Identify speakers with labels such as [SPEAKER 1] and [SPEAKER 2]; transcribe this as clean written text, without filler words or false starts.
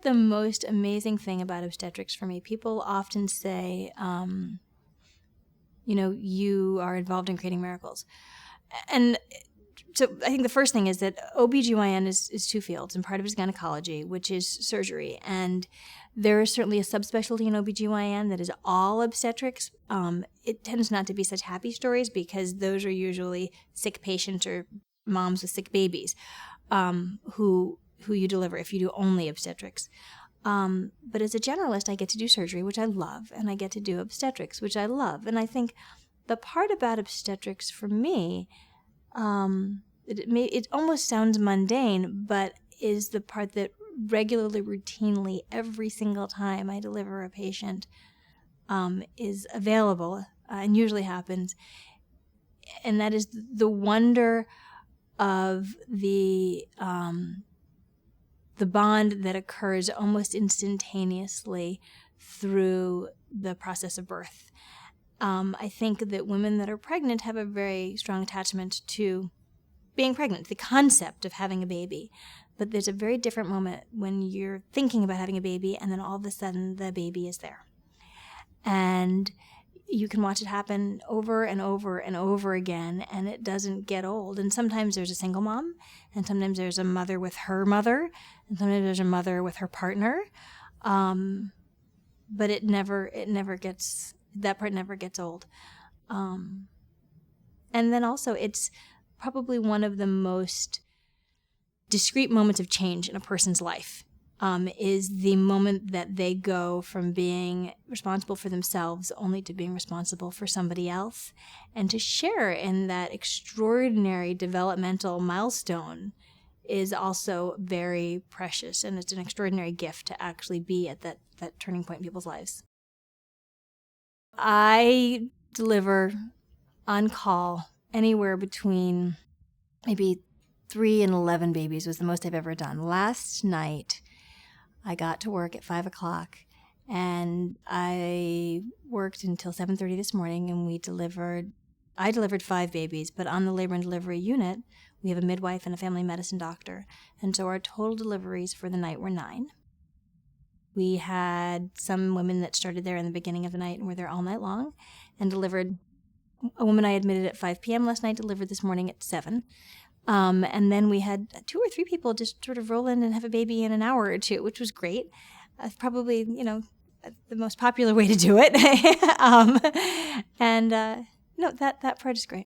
[SPEAKER 1] the most amazing thing about obstetrics for me. People often say, you are involved in creating miracles. And so I think the first thing is that OBGYN is two fields, and part of it is gynecology, which is surgery. And there is certainly a subspecialty in OBGYN that is all obstetrics. It tends not to be such happy stories because those are usually sick patients or moms with sick babies who you deliver if you do only obstetrics. But as a generalist, I get to do surgery, which I love, and I get to do obstetrics, which I love. And I think the part about obstetrics for me, it almost sounds mundane, but is the part that regularly, routinely, every single time I deliver a patient is available and usually happens. And that is the wonder of the bond that occurs almost instantaneously through the process of birth. I think that women that are pregnant have a very strong attachment to being pregnant, the concept of having a baby. But there's a very different moment when you're thinking about having a baby and then all of a sudden the baby is there. And you can watch it happen over and over and over again, and it doesn't get old. And sometimes there's a single mom, and sometimes there's a mother with her mother, and sometimes there's a mother with her partner. But that part never gets old. And then also it's probably one of the most discrete moments of change in a person's life. Is the moment that they go from being responsible for themselves only to being responsible for somebody else. And to share in that extraordinary developmental milestone is also very precious, and it's an extraordinary gift to actually be at that turning point in people's lives. I deliver on call anywhere between maybe 3 and 11 babies was the most I've ever done. Last night, I got to work at 5 o'clock, and I worked until 7:30 this morning, and I delivered 5 babies, but on the labor and delivery unit, we have a midwife and a family medicine doctor, and so our total deliveries for the night were 9. We had some women that started there in the beginning of the night and were there all night long, and delivered. A woman I admitted at 5 p.m. last night delivered this morning at 7. And then we had 2 or 3 people just sort of roll in and have a baby in an hour or two, which was great. Probably, the most popular way to do it. No, that part is great.